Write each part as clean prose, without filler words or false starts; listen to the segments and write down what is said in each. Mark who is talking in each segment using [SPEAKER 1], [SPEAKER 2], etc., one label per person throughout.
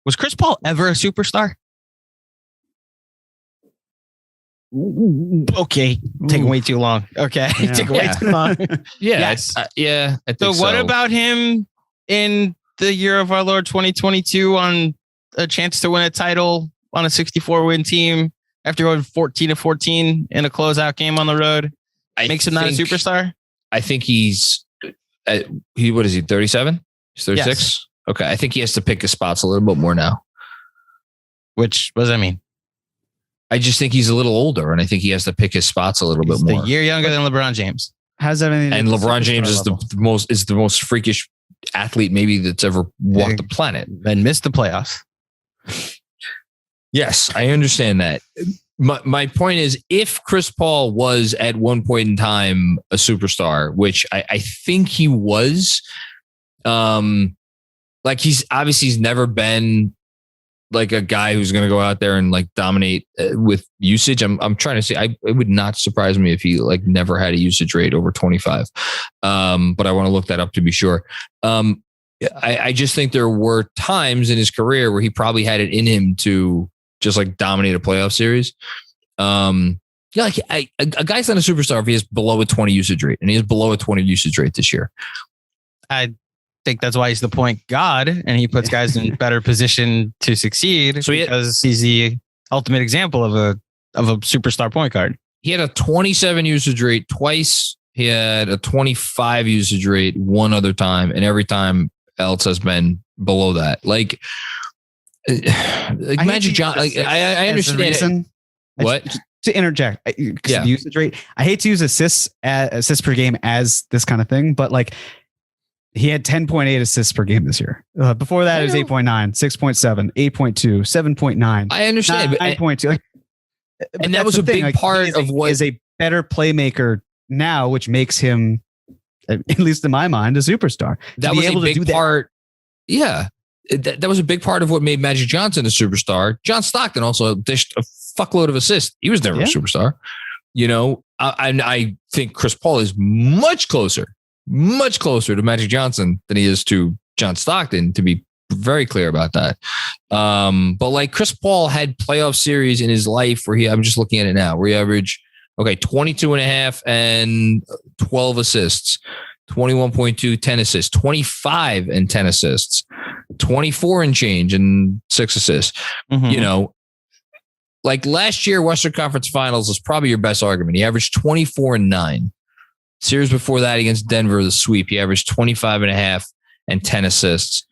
[SPEAKER 1] Was Chris Paul ever a superstar? Okay, taking way too long. Okay, taking way too long.
[SPEAKER 2] Yes. I think
[SPEAKER 1] so what about him in the year of our Lord 2022 on a chance to win a title on a 64-win team after going 14-14 in a closeout game on the road? Makes him not a superstar?
[SPEAKER 2] I think he's what is he, 37? He's 36? Yes. Okay, I think he has to pick his spots a little bit more now.
[SPEAKER 1] What does that mean?
[SPEAKER 2] I just think he's a little older, and I think he has to pick his spots a little bit more.
[SPEAKER 1] A year younger than LeBron James.
[SPEAKER 3] How's that?
[SPEAKER 2] And LeBron James is the most freakish athlete maybe that's ever walked the planet
[SPEAKER 1] and missed the playoffs.
[SPEAKER 2] Yes, I understand that. My point is, if Chris Paul was at one point in time a superstar, which I think he was, like he's never been like a guy who's going to go out there and like dominate with usage. I'm trying to say, it would not surprise me if he like never had a usage rate over 25. But I want to look that up to be sure. I just think there were times in his career where he probably had it in him to just like dominate a playoff series. A guy's not a superstar if he has below a 20 usage rate, and he has below a 20 usage rate this year.
[SPEAKER 1] I think that's why he's the point guard, and he puts guys in better position to succeed because he's the ultimate example of a superstar point guard.
[SPEAKER 2] He had a 27 usage rate twice. He had a 25 usage rate one other time, and every time else has been below that. Like Magic Johnson. Like, I understand. What?
[SPEAKER 3] To interject, the usage rate. I hate to use assists per game as this kind of thing, but like he had 10.8 assists per game this year. Before that, it was 8.9, 6.7, 8.2, 7.9.
[SPEAKER 2] I understand,
[SPEAKER 3] 9.2.
[SPEAKER 2] And that was a big part of what
[SPEAKER 3] is a better playmaker now, which makes him, at least in my mind, a superstar.
[SPEAKER 2] That was a big part. Yeah. That was a big part of what made Magic Johnson a superstar. John Stockton also dished a fuckload of assists. He was never a superstar. You know, I think Chris Paul is much closer to Magic Johnson than he is to John Stockton, to be very clear about that. But like Chris Paul had playoff series in his life where I'm just looking at it now, where he averaged, 22.5 and 12 assists, 21.2, 10 assists, 25 and 10 assists, 24 and change and 6 assists. Mm-hmm. You know, like last year, Western Conference Finals is probably your best argument. He averaged 24 and 9. Series before that against Denver, the sweep, he averaged 25.5 and 10 assists.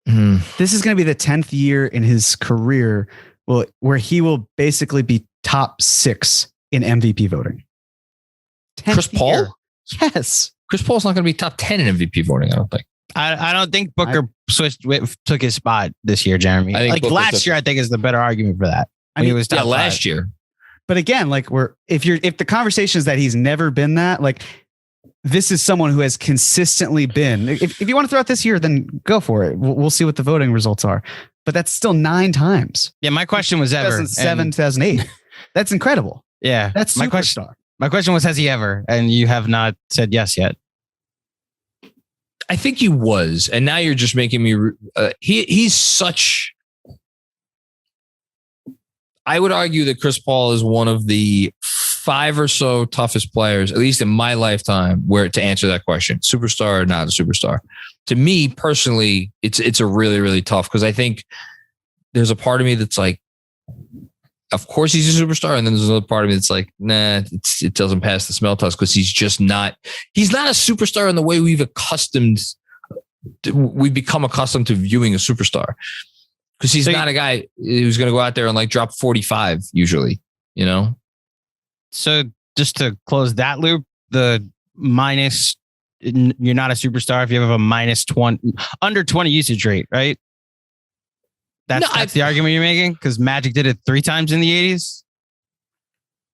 [SPEAKER 3] This is going to be the 10th year in his career where he will basically be top 6 in MVP voting.
[SPEAKER 2] Chris Paul?
[SPEAKER 3] Yes.
[SPEAKER 2] Chris Paul's not going to be top 10 in MVP voting, I don't think.
[SPEAKER 1] I don't think Booker took his spot this year, Jeremy. I think last year, I think is the better argument for that. I mean, he was top
[SPEAKER 2] last year.
[SPEAKER 3] But again, like if the conversation is that he's never been that, like this is someone who has consistently been. If you want to throw out this year, then go for it. We'll see what the voting results are. But that's still 9 times.
[SPEAKER 1] Yeah, my question was ever
[SPEAKER 3] 2007, 2008. That's incredible.
[SPEAKER 1] Yeah,
[SPEAKER 3] that's
[SPEAKER 1] my question. My question was, has he ever? And you have not said yes yet.
[SPEAKER 2] I think he was, and now you're just making me. He's such. I would argue that Chris Paul is one of the 5 or so toughest players, at least in my lifetime, to answer that question: superstar or not a superstar. To me personally, it's a really, really tough, because I think there's a part of me that's like, of course he's a superstar, and then there's another part of me that's like, nah, it doesn't pass the smell test, because he's just not. He's not a superstar in the way we've become accustomed to viewing a superstar. Because he's not a guy who's going to go out there and like drop 45 usually, you know?
[SPEAKER 1] So just to close that loop, the minus, you're not a superstar if you have a minus 20, under 20 usage rate, right? That's the argument you're making? Because Magic did it 3 times in the 80s?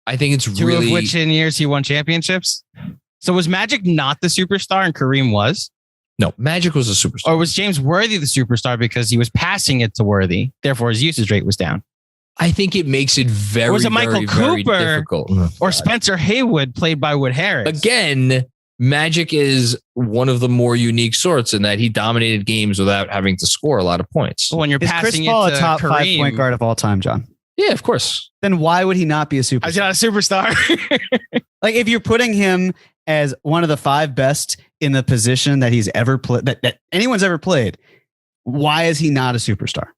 [SPEAKER 2] I think it's
[SPEAKER 1] 2
[SPEAKER 2] really...
[SPEAKER 1] of which in years he won championships? So was Magic not the superstar and Kareem was?
[SPEAKER 2] No, Magic was a superstar.
[SPEAKER 1] Or was James Worthy the superstar because he was passing it to Worthy, therefore his usage rate was down?
[SPEAKER 2] I think it makes it very,
[SPEAKER 1] was it Michael
[SPEAKER 2] very,
[SPEAKER 1] Cooper
[SPEAKER 2] very difficult.
[SPEAKER 1] or Spencer Haywood played by Wood Harris?
[SPEAKER 2] Again, Magic is one of the more unique sorts in that he dominated games without having to score a lot of points.
[SPEAKER 1] When you're
[SPEAKER 3] Is
[SPEAKER 1] passing
[SPEAKER 3] Chris Paul
[SPEAKER 1] it
[SPEAKER 3] a
[SPEAKER 1] to
[SPEAKER 3] top 5
[SPEAKER 1] Kareem,
[SPEAKER 3] point guard of all time, John?
[SPEAKER 2] Yeah, of course.
[SPEAKER 3] Then why would he not be a superstar?
[SPEAKER 1] He's not a superstar.
[SPEAKER 3] Like if you're putting him as one of the 5 best in the position that he's ever played, that anyone's ever played, why is he not a superstar?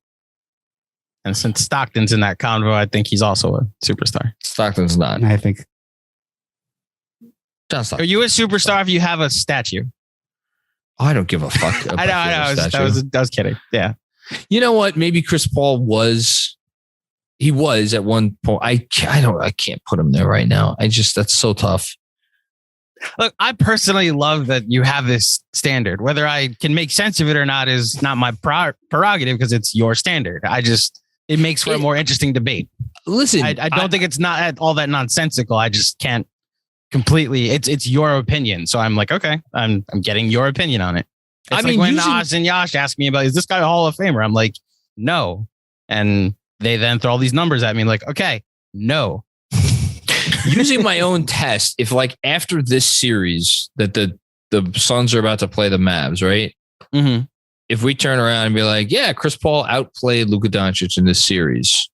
[SPEAKER 1] And since Stockton's in that convo, I think he's also a superstar.
[SPEAKER 2] Stockton's not.
[SPEAKER 3] And I think
[SPEAKER 2] John Stockton.
[SPEAKER 1] Are you a superstar if you have a statue?
[SPEAKER 2] I don't give a fuck.
[SPEAKER 1] I know. I was kidding. Yeah.
[SPEAKER 2] You know what? Maybe Chris Paul was. He was at one point. I can't put him there right now. That's so tough.
[SPEAKER 1] Look, I personally love that you have this standard. Whether I can make sense of it or not is not my prerogative because it's your standard. It makes for a more interesting debate.
[SPEAKER 2] Listen,
[SPEAKER 1] I don't think it's not all that nonsensical. I just can't completely. It's your opinion, so I'm like, okay, I'm getting your opinion on it. It's like when Oz and Yash asked me about, is this guy a Hall of Famer? I'm like, no, and they then throw all these numbers at me. Like, okay, no.
[SPEAKER 2] Using my own test, if like after this series that the Suns are about to play the Mavs, right?
[SPEAKER 1] Mm-hmm.
[SPEAKER 2] If we turn around and be like, yeah, Chris Paul outplayed Luka Doncic in this series.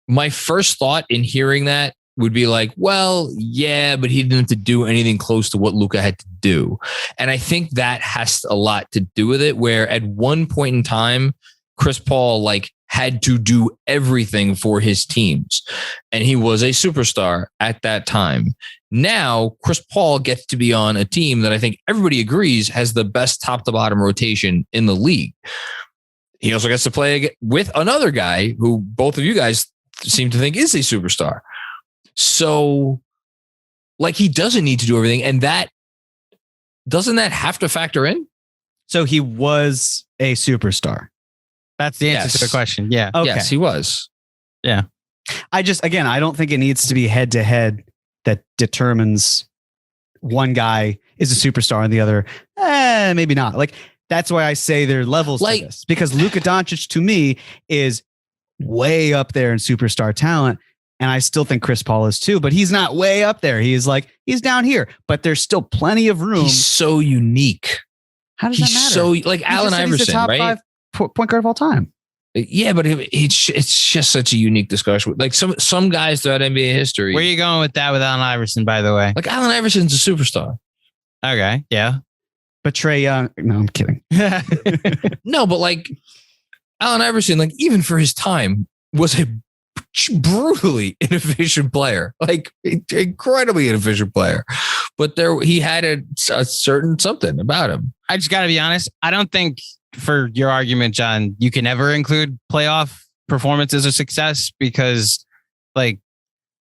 [SPEAKER 2] My first thought in hearing that would be like, well, yeah, but he didn't have to do anything close to what Luka had to do. And I think that has a lot to do with it, where at one point in time, Chris Paul like had to do everything for his teams. And he was a superstar at that time. Now, Chris Paul gets to be on a team that I think everybody agrees has the best top to bottom rotation in the league. He also gets to play with another guy who both of you guys seem to think is a superstar. So like he doesn't need to do everything. And doesn't that have to factor in?
[SPEAKER 3] So he was a superstar.
[SPEAKER 1] That's the answer to the question. Yeah.
[SPEAKER 3] Okay.
[SPEAKER 2] Yes, he was.
[SPEAKER 1] Yeah.
[SPEAKER 3] I don't think it needs to be head to head that determines one guy is a superstar and the other, maybe not. Like, that's why I say there are levels to this, because Luka Doncic to me is way up there in superstar talent. And I still think Chris Paul is too, but he's not way up there. He's down here, but there's still plenty of room.
[SPEAKER 2] He's so unique.
[SPEAKER 3] How does that matter?
[SPEAKER 2] So like Allen Iverson,
[SPEAKER 3] he's the top
[SPEAKER 2] right?
[SPEAKER 3] 5 point guard of all time.
[SPEAKER 2] Yeah, but it's just such a unique discussion. Like some guys throughout NBA history.
[SPEAKER 1] Where are you going with that with Allen Iverson, by the way?
[SPEAKER 2] Like Allen Iverson's a superstar.
[SPEAKER 1] Okay. Yeah.
[SPEAKER 3] But Trae Young, no, I'm kidding.
[SPEAKER 2] No, but like Allen Iverson, like even for his time, was a brutally inefficient player, like incredibly inefficient player. But he had a certain something about him.
[SPEAKER 1] I just got to be honest. I don't think for your argument, John, you can ever include playoff performance as a success because like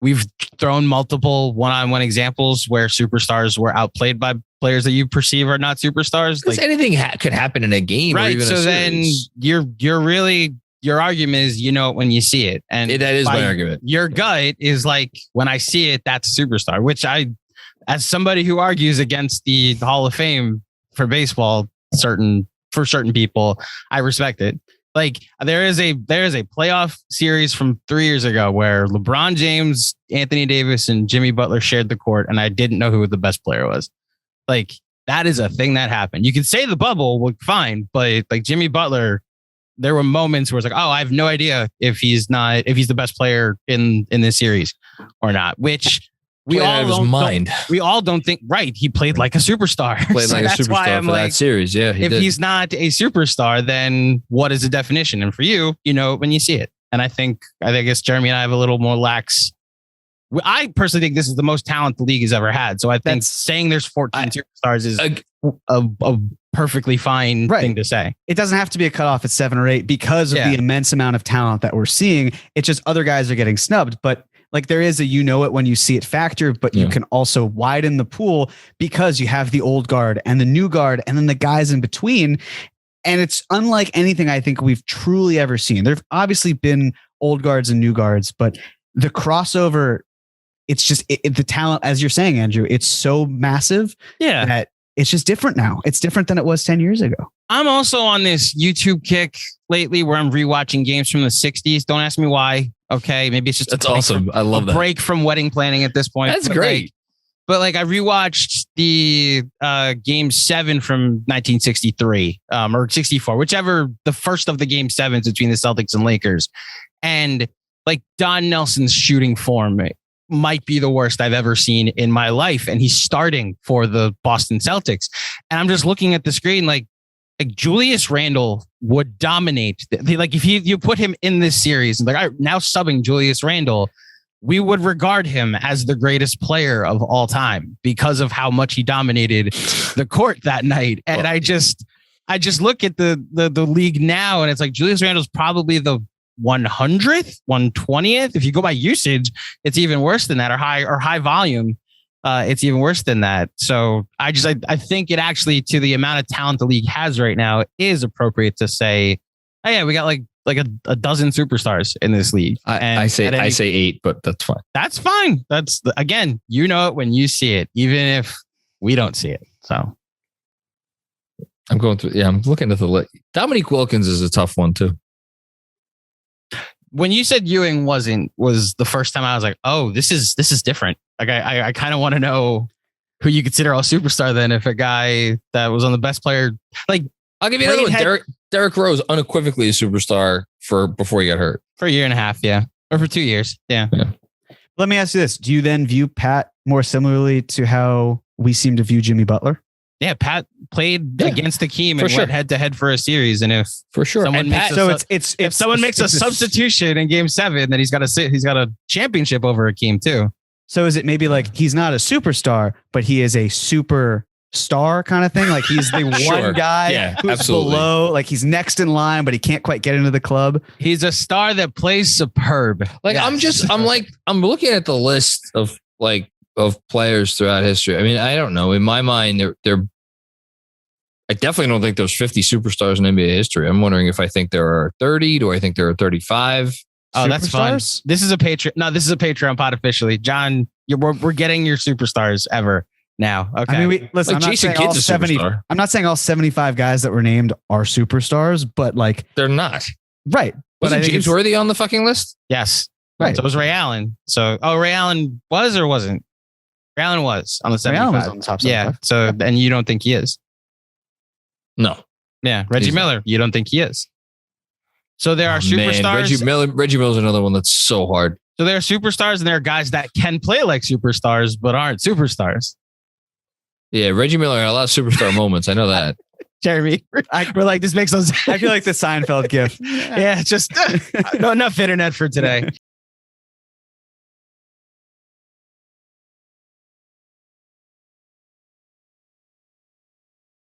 [SPEAKER 1] we've thrown multiple one-on-one examples where superstars were outplayed by players that you perceive are not superstars.
[SPEAKER 2] Like anything could happen in a game,
[SPEAKER 1] right?
[SPEAKER 2] Or even
[SPEAKER 1] so then you're really, your argument is, when you see it, and
[SPEAKER 2] that is my argument.
[SPEAKER 1] Your gut is like, when I see it, that's a superstar, which as somebody who argues against the Hall of Fame for baseball, for certain people, I respect it. Like there is a playoff series from 3 years ago where LeBron James, Anthony Davis, and Jimmy Butler shared the court, and I didn't know who the best player was. Like that is a thing that happened. You could say the bubble, well, fine, but like Jimmy Butler, there were moments where it's like, oh, I have no idea if he's the best player in this series or not, which we all don't think, right. He played like a superstar.
[SPEAKER 2] Played like a superstar for that series. Yeah.
[SPEAKER 1] If he's not a superstar, then what is the definition? And for you, when you see it. And I guess Jeremy and I have a little more lax. I personally think this is the most talent the league has ever had. So I think saying there's 14 superstars is a perfectly fine thing to say.
[SPEAKER 3] It doesn't have to be a cutoff at 7 or 8 because of the immense amount of talent that we're seeing. It's just other guys are getting snubbed, but like there is a it when you see it factor, but you can also widen the pool because you have the old guard and the new guard and then the guys in between. And it's unlike anything I think we've truly ever seen. There've obviously been old guards and new guards, but the crossover, it's just the talent, as you're saying, Andrew, it's so massive that it's just different now. It's different than it was 10 years ago.
[SPEAKER 1] I'm also on this YouTube kick lately where I'm rewatching games from the 60s. Don't ask me why. Okay, maybe it's just
[SPEAKER 2] that's awesome. I love that
[SPEAKER 1] break from wedding planning at this point.
[SPEAKER 2] That's great.
[SPEAKER 1] But like I rewatched the Game 7 from 1963 or 64, whichever the first of the Game 7s between the Celtics and Lakers. And like Don Nelson's shooting form might be the worst I've ever seen in my life. And he's starting for the Boston Celtics. And I'm just looking at the screen like Julius Randle would dominate. Like if you put him in this series, like all right, now subbing Julius Randle, we would regard him as the greatest player of all time because of how much he dominated the court that night. And I just look at the league now and it's like Julius Randle's probably the 100th, 120th. If you go by usage, it's even worse than that, or high volume. It's even worse than that. So I think it actually, to the amount of talent the league has right now, is appropriate to say, oh yeah, we got like a dozen superstars in this league.
[SPEAKER 2] I say 8, but that's fine.
[SPEAKER 1] That's fine. Again, you know it when you see it, even if we don't see it. So
[SPEAKER 2] I'm going through. Yeah, I'm looking at the list. Dominique Wilkins is a tough one too.
[SPEAKER 1] When you said Ewing was the first time I was like, oh, this is different. Like I kind of want to know who you consider a superstar then, if a guy that was on the best player, like
[SPEAKER 2] I'll give you another one. Derrick Rose, unequivocally a superstar before he got hurt.
[SPEAKER 1] For a year and a half, yeah. Or for 2 years. Yeah.
[SPEAKER 3] Let me ask you this. Do you then view Pat more similarly to how we seem to view Jimmy Butler?
[SPEAKER 1] Yeah, Pat played against the Keem and went head to head for a series. And if someone makes a substitution in Game 7, then he's got a championship over Akeem too.
[SPEAKER 3] So is it maybe like he's not a superstar, but he is a super star kind of thing? Like he's the one guy who's below, like he's next in line, but he can't quite get into the club.
[SPEAKER 1] He's a star that plays superb.
[SPEAKER 2] Like I'm looking at the list of players throughout history. I mean, I don't know. In my mind, I definitely don't think there's 50 superstars in NBA history. I'm wondering if I think there are 30. Do I think there are 35?
[SPEAKER 1] Oh, that's fun. This is a Patreon pod officially. John, we're getting your superstars ever now. Okay.
[SPEAKER 3] I mean, listen, I'm not saying all 75 guys that were named are superstars, but like
[SPEAKER 2] they're not.
[SPEAKER 3] Right.
[SPEAKER 2] But I think James Worthy on the fucking list?
[SPEAKER 1] Yes.
[SPEAKER 3] Right.
[SPEAKER 1] So it was Ray Allen. Ray Allen was or wasn't? Ray Allen was on the 75. Ray Allen was on the top 75. Yeah. So, and you don't think he is?
[SPEAKER 2] No.
[SPEAKER 1] Yeah. Reggie Miller. You don't think he is? So there are superstars.
[SPEAKER 2] Reggie Miller's another one that's so hard.
[SPEAKER 1] So there are superstars and there are guys that can play like superstars, but aren't superstars.
[SPEAKER 2] Yeah. Reggie Miller had a lot of superstar moments. I know that.
[SPEAKER 1] Jeremy, we're like, this makes us.
[SPEAKER 3] I feel like the Seinfeld gif.
[SPEAKER 1] Yeah, just not enough internet for today.